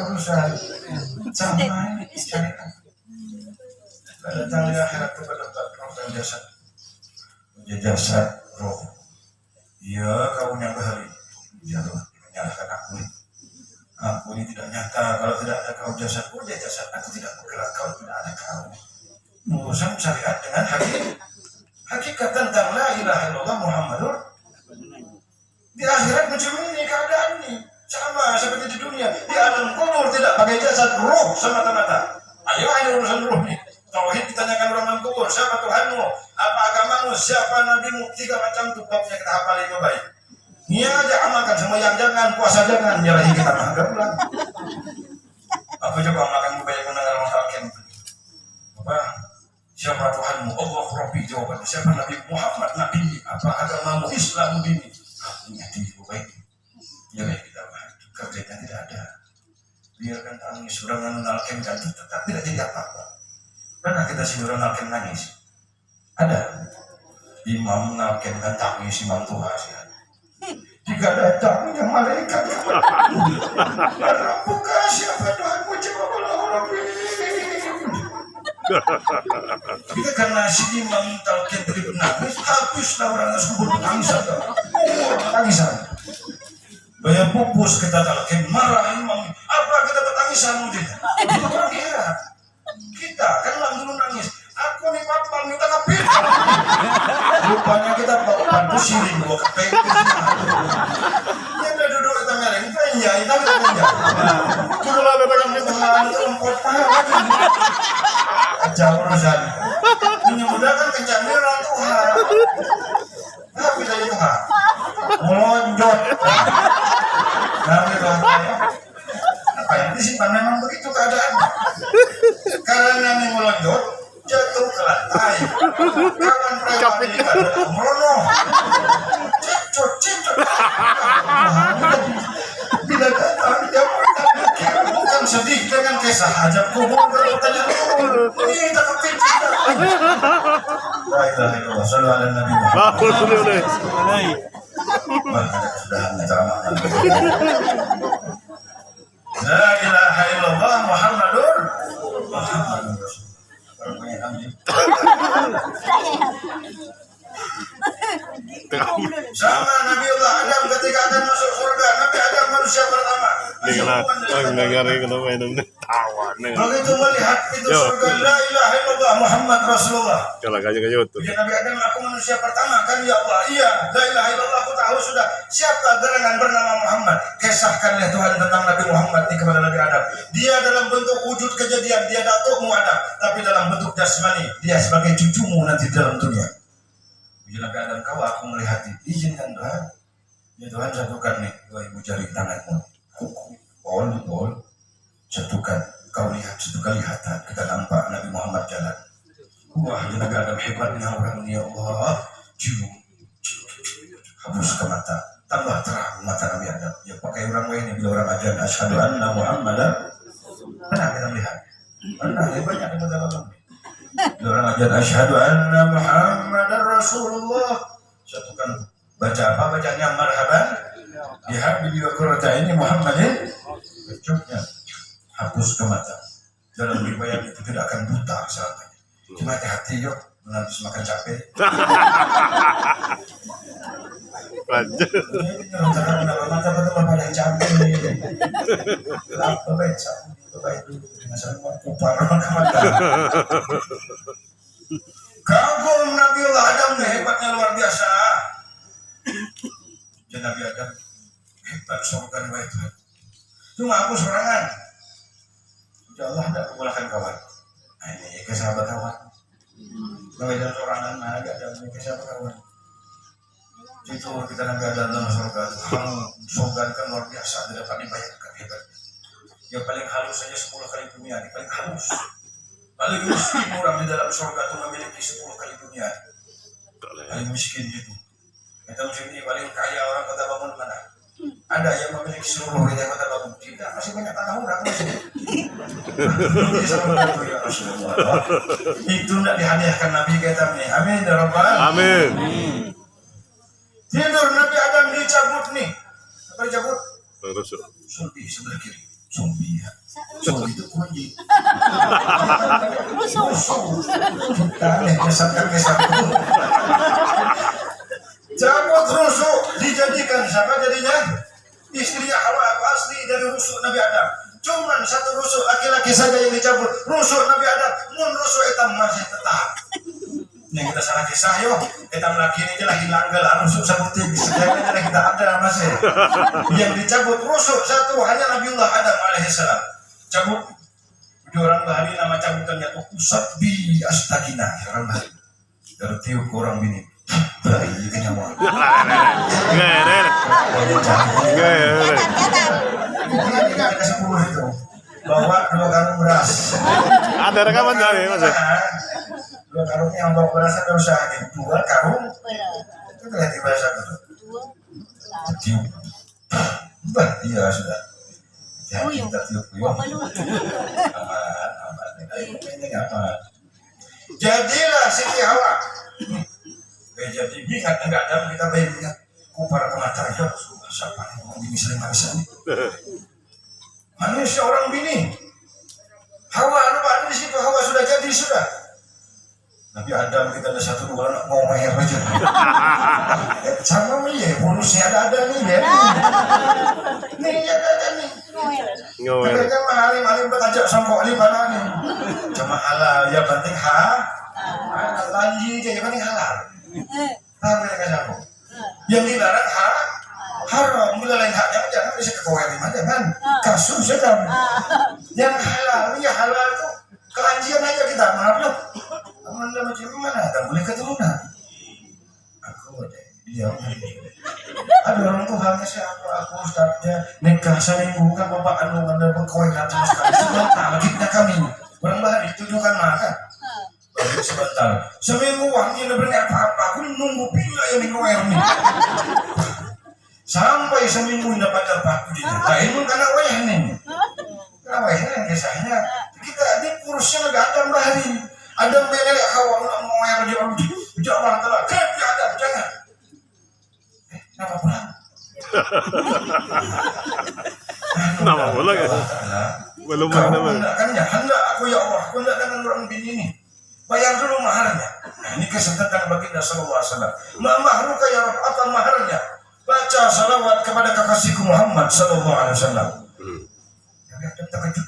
Urusan sama ini syariat. Datang di akhirat kepada roh dan jasad. Jasad roh. Iya, kau yang bahari. Ya Allah, menyalahkan aku ini. Aku ini tidak nyata kalau tidak ada kau jasad. Oh ya jasad, aku tidak bergerak kalau tidak ada kau. Urusan syariat dengan hakikat tentang la ilaha illallah Muhammadur. Di akhirat macam ini keadaan ini sama seperti di dunia. Di alam kubur tidak pakai jasad, ruh semata-mata. Ayo urusan ruh nih. Tauhid ditanyakan orang dalam kubur, siapa Tuhanmu, apa agamamu, siapa nabimu, 3 macam tuh babnya kita hafal itu baik. Ini aja amalkan, sembahyang jangan, puasa jangan, nyalahi kita mah pulang. Apa coba makan banyak mendengar orang talqin. Apa? Siapa Tuhanmu? Allah Rabbi, jawabannya. Siapa Nabi Muhammad, Nabi, apa agamamu, Islam ini? Punya tinggi baik. Nyalahi kita mah, kerjanya tidak ada. Biarkan tangis, sudah mengenalkan kan, tetap tidak jadi apa-apa. Pernah kita sih orang nalken nangis? Ada imam nalken kan tangis imam Tuhan sih. Jika datang yang malaikat buka siapa Tuhanmu jawab Allah. Kita karena si imam nalken beri nangis, habislah orang tersebut tangisan. Tangisan. Banyak pupus kita nalken marah imam. Apa kita bertangisan dia? Itu orang heran. Kita kan dulu nangis. Aku nih papa minta kepin. Rupanya kita bantu siring gua kepin. Kita duduk kita ngeleng penjai tapi penjai. Kudu lah beberapa kita ngantuk empot lagi. Jauh urusan. Menyemudahkan kencangnya orang Tuhan. Tapi dari Tuhan melonjot. Tapi Tuhan apa yang disimpan memang begitu keadaannya. Karena ini melonjot jatuh ke lantai. Kawan preman ini ada merono. Cicot. Bila datang dia bukan sedih dengan kisah hajat kubur bertanya kita kepicit. La ilaha illallah sallallahu alaihi nabi Muhammad. Sudah ceramah. La ilaha illallah Muhammadur Rasulullah. Sama Nabi Allah Adam ketika akan masuk surga, Nabi Adam manusia pertama. Begitu melihat itu surga, la ilaha illallah Muhammad Rasulullah. Kalau kayak YouTube. Ya Nabi Adam, aku manusia pertama kan ya Allah. Iya, la ilaha illallah aku tahu sudah. Siapa gerangan bernama Muhammad? Kisahkanlah Tuhan tentang Nabi Muhammad ini kepada Nabi Adam. Dia dalam bentuk wujud kejadian, dia datukmu Adam, tapi dalam bentuk jasmani, dia sebagai cucumu nanti dalam dunia. Bila Nabi Adam kau aku melihat izinkan Tuhan. Ya Tuhan satukan nih 2 ibu jari tanganmu. Pol. Satukan. Kau lihat satu kali hata kita nampak Nabi Muhammad jalan. Wah, ya Nabi Adam hebatnya orang ini ya Allah. Cium. Hapus ke mata. asyhadu anna Muhammadar. Pernah kita melihat? Pernah, ya banyak yang mengatakan. Orang ajar asyhadu anna Muhammadar Rasulullah. Satu kan baca apa? Bacanya marhaban. Lihat video kurata ini Muhammadin. Kecuknya hapus ke mata. Dalam riwayat itu tidak akan buta saatnya. Cuma hati-hati yuk, nanti semakin capek. Lanjut. Mata betul pada capek. Apa baca? Baik dulu dengan semua kupar mata. Kagum Nabiullah Adam hebatnya luar biasa. Jadi Nabi Adam hebat surga riwayat. Cuma aku serangan. Ya Allah tidak memulakan kawan. Nah, ini ke sahabat kawan. Kalau ada sorangan, nah agak ada ke sahabat kawan. Itu kita Nabi Adam dalam surga. Surga kan luar biasa, tidak dapat dibayangkan hebatnya. Yang paling halus saja 10 kali dunia, ini paling halus. Paling miskin orang di dalam surga itu memiliki 10 kali dunia. Paling miskin gitu. Kita sini paling kaya orang Kota Bangun mana? Ada yang memiliki seluruh wilayah Kota Bangun. Tidak, masih banyak tanah orang masih. Ya Rasulullah. Itu tidak dihadiahkan Nabi kita nih. Amin ya Rabbal. Amin. Tidur Nabi Adam dicabut nih. Apa dicabut? Rusuk. Sulbi sebelah kiri. Sulbi ya. Sulbi itu kunci. Rusuk. Kita nih kesat. Cabut rusuk dijadikan siapa jadinya? Istrinya Hawa asli dari rusuk Nabi Adam. Cuman satu rusuk laki-laki saja yang dicabut. Rusuk Nabi Adam, mun rusuk etam masih tetap. Yang kita salah kisah yo, etam laki ini lagi langgal rusuk seperti sebenarnya kita ada masih. Yang dicabut rusuk satu hanya Nabiullah Adam alaihissalam. Cabut. Di orang bahari nama cabutannya tuh usabbi astagina orang bahari. Dari tiup orang bini. Bayi kenyawa. Bawa 2 karung beras. Ada rekaman dari Mas. 2 karung yang bawa beras ada usaha 2 karung. Itu kelihatan bahasa itu. Tiup. Bah, iya sudah. Ya, kita tiup yuk. Aman. Ini apa? Jadilah Siti Hawa. Jadi ingat enggak ada kita bayangkan kupar pengacara ya siapa yang bini sering manusia manusia orang bini Hawa ada di situ Hawa sudah jadi sudah Nabi Adam kita ada 1 2 anak mau main aja sama ya bonusnya ada nih ya nih ada nih Ngoel. mereka maling bertajak songkok di mana nih cuma halal ya penting lanji jadi penting halal. Mereka jago. Yang dilarang haram, bila lain haknya jangan bisa kekowerin aja kan. Kasus ya kan. Yang halal, ya halal itu kelanjian aja kita maaf loh. Anda macam mana? Tak boleh keturunan. Aku ada dia. Ada orang tuh halnya siapa? Aku ustaznya nikah seminggu kan bapak anu anda berkoweran sama sekali. Sebentar kita kami. Orang bahari ditujukan makan. Sebentar, seminggu wangi udah beri apa-apa, aku nunggu bila yang dikoer nih. Sampai seminggu dapat aku dia. Lain pun karena wayah nih. Karena wayah kisahnya kita ini kurusnya nggak ada bahari. Ada meleleh Hawa nak ngoer dia orang jangan telah kerja ada jangan. Kenapa pulang? Nama bola kan? Belum ada. Kan ya hendak aku ya Allah, aku hendak dengan orang bini ini. Bayar dulu maharnya. Nah, ini kesempatan baginda sallallahu alaihi wasallam. Ma mahruka ya Rabb, apa maharnya? Baca salawat kepada kekasihku Muhammad sallallahu alaihi wasallam. Ya, kita terkejut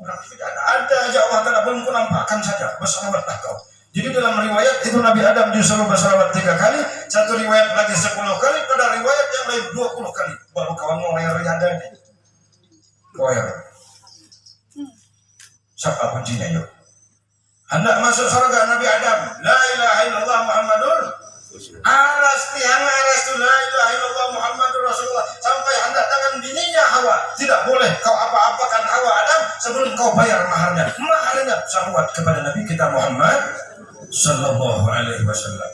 orang tidak ada aja Allah Taala belum nampakkan saja. Bersalawatlah kau. Jadi dalam riwayat itu Nabi Adam disuruh bersalawat 3 kali, satu riwayat lagi 10 kali, pada riwayat yang lain 20 kali. Baru kawan mau yang ada ini. Koyer. Siapa kuncinya yuk? Hendak masuk surga Nabi Adam. La ilaha illallah Muhammadur Alastihan arastu la ilaha illallah Muhammadur Rasulullah. Sampai hendak tangan bininya Hawa. Tidak boleh kau apa-apakan Hawa Adam sebelum kau bayar maharnya. Maharnya salawat kepada Nabi kita Muhammad sallallahu alaihi wasallam.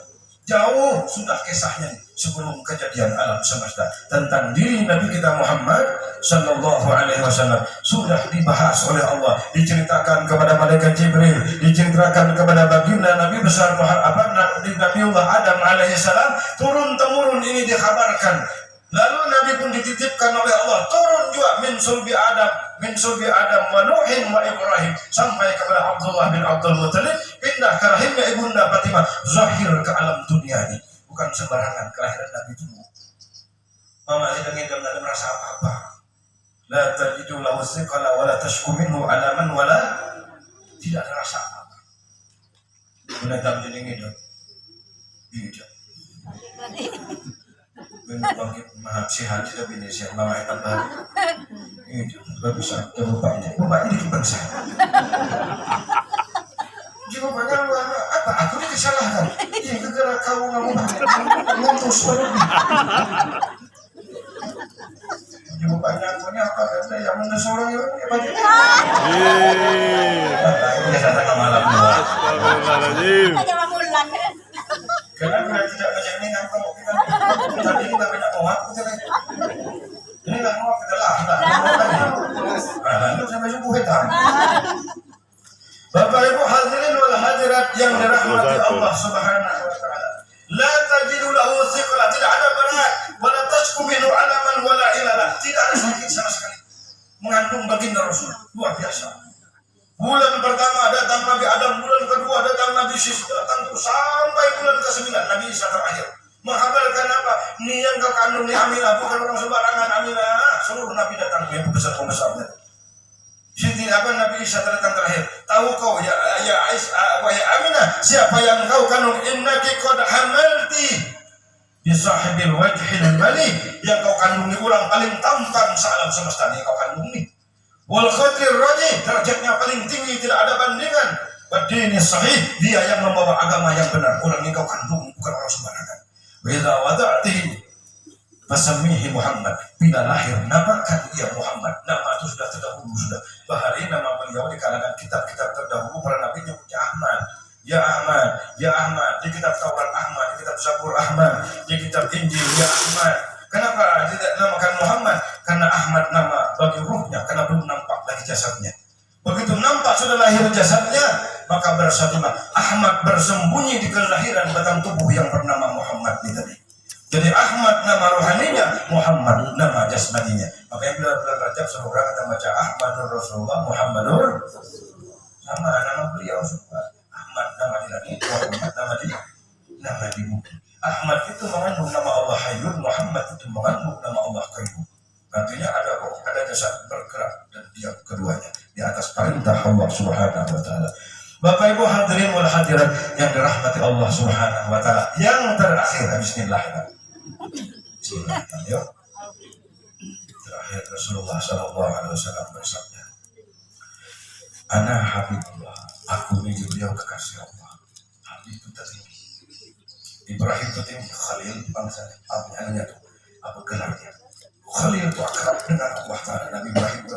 Jauh sudah kisahnya sebelum kejadian alam semesta tentang diri Nabi kita Muhammad Sallallahu Alaihi Wasallam sudah dibahas oleh Allah, diceritakan kepada malaikat Jibril, diceritakan kepada baginda Nabi besar Nabiullah Adam alaihissalam, turun temurun ini dikabarkan. Lalu Nabi pun dititipkan oleh Allah turun juga min sulbi Adam wa Nuhin wa Ibrahim sampai kepada Abdullah bin Abdul Muttalib, pindah ke rahimnya ibunda Fatimah, zahir ke alam dunia ini. Bukan sembarangan kelahiran Nabi itu. Mama hidang-hidang dan merasa apa-apa. La tajidu lahu thiqala wa la tashku minhu alaman wa la, tidak ada rasa apa-apa. Menatap hidang-hidang. Tidak. Bangkit maha sehat tidak bini siap mama ikan baru itu bagus bapaknya di bangsa jika banyak apa aku ini disalahkan jika gara kau ngantuk suara jika banyak aku ini apa kata yang mana seorang yang bagi ini datang malam Astagfirullahaladzim. karena kita tidak banyak ini ngangkong tadi kita banyak ngomong ini nggak ngomong kita lah lalu sampai subuh kita. Bapak Ibu hadirin wal hadirat yang dirahmati Allah Subhanahu wa taala, la tajidu lahu thiqla, tidak ada berat, wala tashku minhu alaman wala ilalah, tidak ada sakit sama sekali mengandung baginda Rasul. Luar biasa. Bulan pertama datang Nabi Adam, bulan kedua datang Nabi Sis, datang terus sampai bulan ke-9 Nabi Isa terakhir. Menghabarkan apa? Ini yang kau kandung ni Aminah, bukan orang sembarangan Aminah. Seluruh Nabi datang, yang besar-besarnya. Siti apa Nabi Isa datang terakhir. Tahu kau ya wahai Aminah, siapa yang kau kandung? Innaki qad hamalti bi sahibil wajhil mali, yang kau kandung ni orang paling tampan sealam semesta ni kau kandung ni. Wal khatir raji, derajatnya paling tinggi, tidak ada bandingan. Berdini sahih, dia yang membawa agama yang benar. Orang ini kau kandung, bukan orang sembarangan. Wa idza wada'tihi fasamihi Muhammad, bila lahir namakan dia Muhammad. Nama itu sudah terdahulu, sudah bahari nama beliau di kalangan kitab-kitab terdahulu para nabi nyebutnya Ahmad. Ya Ahmad, ya Ahmad, di kitab Taurat Ahmad, di kitab Zabur Ahmad, di kitab Injil ya Ahmad. Kenapa tidak namakan Muhammad? Karena Ahmad nama bagi ruhnya, karena belum nampak lagi jasadnya. Begitu nampak sudah lahir jasadnya, maka bersatulah Ahmad bersembunyi di kelahiran batang tubuh yang bernama Muhammad ini tadi. Jadi Ahmad nama rohaninya, Muhammad nama jasmaninya. Makanya bila bulan Rajab seorang kata baca Ahmadur Rasulullah, Muhammadur sama nama beliau semua. Ahmad nama di langit, Muhammad nama di bumi. Ahmad itu mengandung nama Allah Hayyun, Muhammad itu mengandung nama Allah Qayyum. Artinya ada roh, ada jasad bergerak dan diam keduanya di atas perintah Allah Subhanahu wa taala. Bapak Ibu hadirin wal hadirat yang dirahmati Allah Subhanahu wa taala. Yang terakhir, bismillah. Bismillah. Yuk. Terakhir Rasulullah sallallahu alaihi wasallam bersabda, "Ana Habibullah, aku ini beliau kekasih Allah." Habib itu tertinggi. Ibrahim itu tinggi, Khalil bangsa namanya itu apa gelarnya? Khalil itu akrab dengan Allah Ta'ala. Nabi Ibrahim itu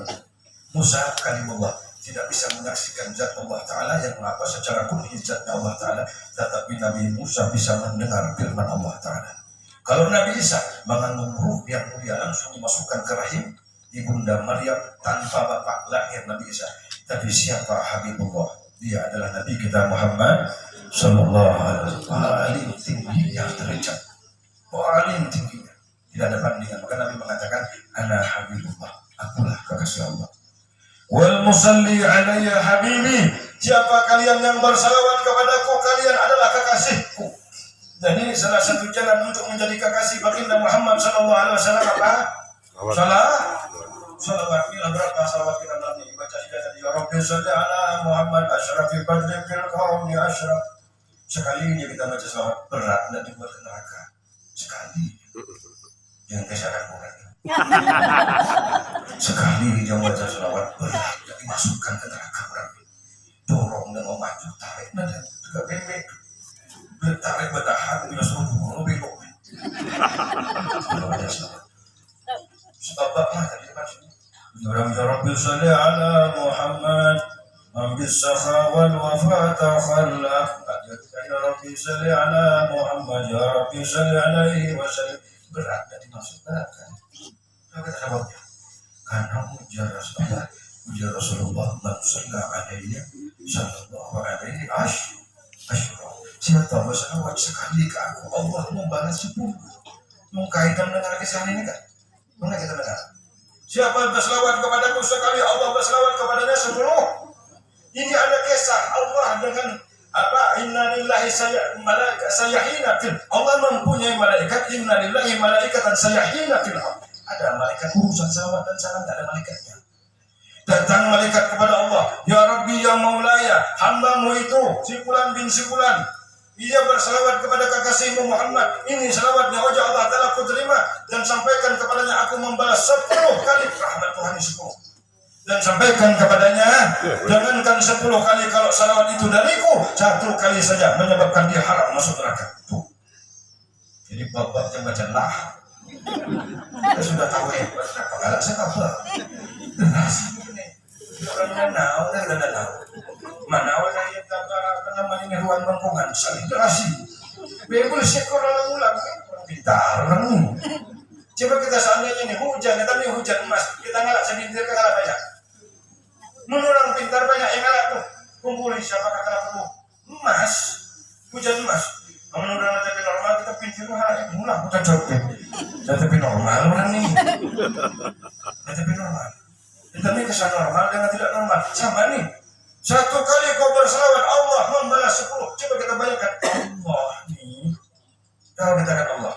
Musa kalimullah, tidak bisa menyaksikan zat Allah Ta'ala yang apa secara kulli zatnya Allah Ta'ala, tetapi Nabi Musa bisa mendengar firman Allah Ta'ala. Kalau Nabi Isa mengandung ruh yang mulia langsung dimasukkan ke rahim ibunda Maryam tanpa bapak lahir Nabi Isa. Tapi siapa Habibullah? Dia adalah Nabi kita Muhammad Sallallahu Alaihi Wasallam. Paling tingginya derajat, paling tingginya, tidak ada bandingan. Maka Nabi mengatakan, Ana Habibullah, akulah kekasih Allah. Wal musalli alayya habibi, siapa kalian yang bersalawat kepadaku, kalian adalah kekasihku. Jadi salah satu jalan untuk menjadi kekasih baginda Muhammad Sallallahu Alaihi Wasallam apa? Salawat. Bila berapa salawat kita nanti baca hidayah ya Rabbi sholli ala Muhammad asyrafil badri fil qaumi asyraf. Sekali ini kita baca salawat berat dan dibuat ke neraka. Sekali. Yang kesalahan bukan. Sekali dia baca salawat berat dan dimasukkan ke neraka berarti. Dorong dan maju tarik dan juga bebek. Tarik bertahan dia suruh belok. Kalau ada salawat. Sebabnya tadi masih. Ya Rabbi sholli ala Muhammad بالسخاء والوفاء تخلق يا ربي صل على محمد يا ربي صل عليه وسلم. Berat dan dimaksudkan apa kata sebabnya? Karena ujar Rasulullah sallallahu alaihi asyura. Siapa berselawat sekali ke aku, Allah membalas 10. Mengkaitan dengan kisah ini kan? Mana kita dengar? Siapa berselawat kepadaku sekali, Allah berselawat kepadanya 10. Ini ada kisah Allah dengan apa? Inna lillahi sayahinatil. Allah mempunyai malaikat. Inna lillahi malaikatan sayahinatil. Ada malaikat urusan salawat dan salam, tak ada malaikatnya. Datang malaikat kepada Allah, ya Rabbi ya Maulaya, hambamu itu si fulan bin si fulan, ia berselawat kepada kekasihmu Muhammad. Ini selawatnya wajah Allah Ta'ala ku terima dan sampaikan kepadanya aku membalas 10 kali rahmat Tuhan 10. Dan sampaikan kepadanya, jangankan 10 kali, kalau salawat itu dariku 1 kali saja menyebabkan dia haram masuk neraka. Tuh. Jadi babaknya baca lah. Kita sudah tahu hebat, kenapa galak saya jelas. Orang Manau dan Danau. Manau yang namanya ini ruang lingkungan saling gerasi. Bebel sekor ulang orang pintar orang ini. Coba kita seandainya ini hujan, tapi hujan emas, kita ngalak semintir ke ngalak banyak. Menurut orang pintar banyak yang ngalak tuh. Kumpulin siapa kata perlu emas, hujan emas. Menurut orang tapi normal kita pintir hal yang mula bukan copet. Tapi normal orang ini. Tapi normal. Tapi kesan normal dengan tidak normal sama nih. 1 kali kau berselawat Allah membalas 10. Coba kita bayangkan Allah nih. Kalau kita kata Allah,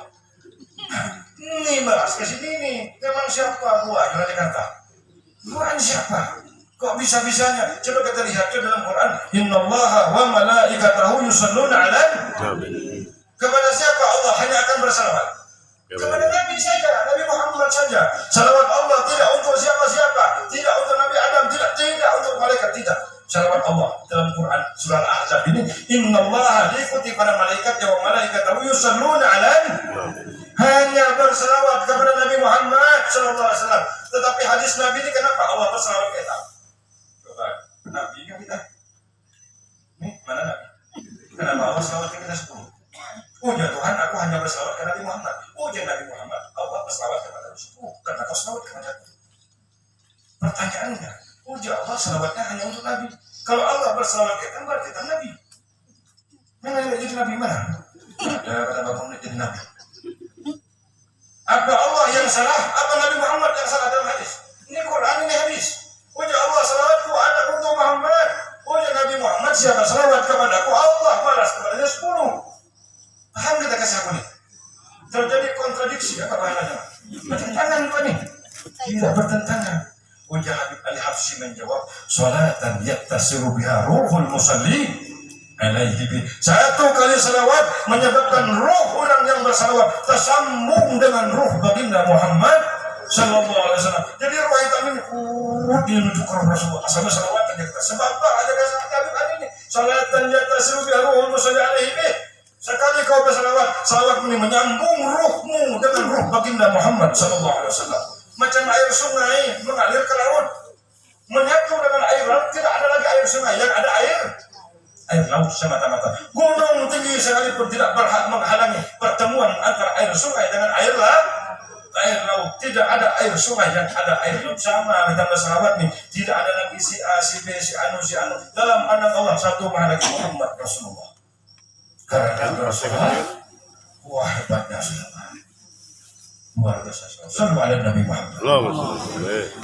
ini balas ke sini nih. Memang siapa buah yang dikata? Buah siapa? Kok bisa-bisanya? Coba kita lihat ke dalam Quran. Innallaha wa malaikatahu yusalluna 'alan. Kepada siapa Allah hanya akan bersalawat? Kepada Nabi saja, Nabi Muhammad saja. Salawat Allah tidak untuk siapa-siapa, tidak untuk Nabi Adam, tidak untuk malaikat, tidak. Salawat Allah dalam Quran surah Al-Ahzab ini, innallaha diikuti para malaikat wa malaikatahu yusalluna 'alan. Hanya bersalawat kepada Nabi Muhammad sallallahu alaihi wasallam. Tetapi hadis Nabi ini kenapa Allah bersalawat ke kita? Coba, Nabi kan kita. Nih, mana Nabi? Kenapa Allah salawat ke kita 10? Oh ya Tuhan, aku hanya berselawat kepada Nabi Muhammad. Oh ya Nabi Muhammad, Allah berselawat kepada Rasulullah. Karena kau selawat kepada aku. Pertanyaannya, oh ya Allah selawatnya hanya untuk Nabi. Kalau Allah berselawat kita, berarti kita Nabi. Mana yang jadi Nabi mana? Ada kata Bapak jadi Nabi. Apa Allah yang salah? Apa Nabi Muhammad yang salah dalam hadis? Ini Quran, ini hadis. Oh ya Allah selawatku ada untuk Muhammad. Oh ya Nabi Muhammad siapa selawat kepadaku? Allah balas kepadanya 10. Paham kita kasih aku nih? Terjadi kontradiksi apa bahasanya? Bertentangan apa nih? Tidak bertentangan. Wajah Habib Al-Habsyi menjawab, salatan yattasiru biha ruhul musalli alaihi bi. 1 kali salawat menyebabkan ruh orang yang bersalawat tersambung dengan ruh baginda Muhammad sallallahu alaihi wasallam. Jadi ruh hitam ini dia menuju ke Rasulullah. Sama salawat aja kita. Sebab apa aja kasih Habib ini? Salatan yattasiru biha ruhul musalli alaihi bi. Sekali kau bersalawat, salawat ini menyambung ruhmu dengan ruh baginda Muhammad sallallahu alaihi wasallam. Macam air sungai mengalir ke laut, menyatu dengan air laut, tidak ada lagi air sungai, yang ada air laut semata-mata. Gunung tinggi sekalipun tidak berhak menghalangi pertemuan antara air sungai dengan air laut. Tidak ada air sungai, yang ada air laut. Sama kita bersalawat nih, tidak ada lagi si A, si B, si anu. Dalam pandang Allah satu maha lagi Muhammad Rasulullah. Karena Rasulullah, wah hebatnya Rasulullah, luar biasa. Sallu ala Nabi Muhammad.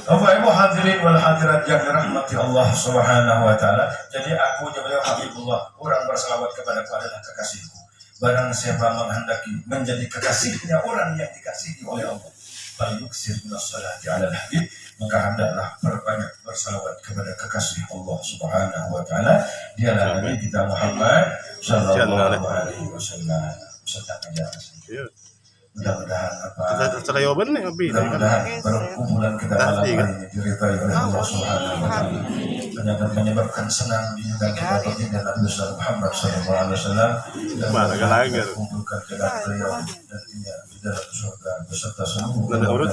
Bapak Ibu hadirin wal hadirat yang dirahmati Allah Subhanahu wa taala. Jadi aku beliau Habibullah, orang bersalawat kepadaku adalah kekasihku. Barang siapa menghendaki menjadi kekasihnya orang yang dikasihi oleh Allah, falyuksir minas salati ala al-habib, maka hendaklah perbanyak bersalawat kepada kekasih Allah Subhanahu wa taala. Dialah Nabi kita Muhammad sallallahu alaihi wasallam. Mudah-mudahan mudah-mudahan perkumpulan kita malam hari ini diridhai oleh Allah Subhanahu wa taala. Dan menyebabkan senang di juga kita baginda Nabi Muhammad sallallahu alaihi wasallam dan mengumpulkan kepada beliau nantinya di dalam surga beserta seluruh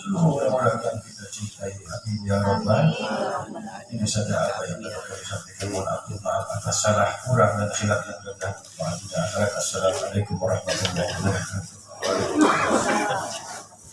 seluruh orang yang kita cintai. Amin ya Rabbal. Ini saja apa yang dapat kami sampaikan. Mohon maaf atas salah kurang dan silap yang ada. Assalamualaikum warahmatullahi wabarakatuh.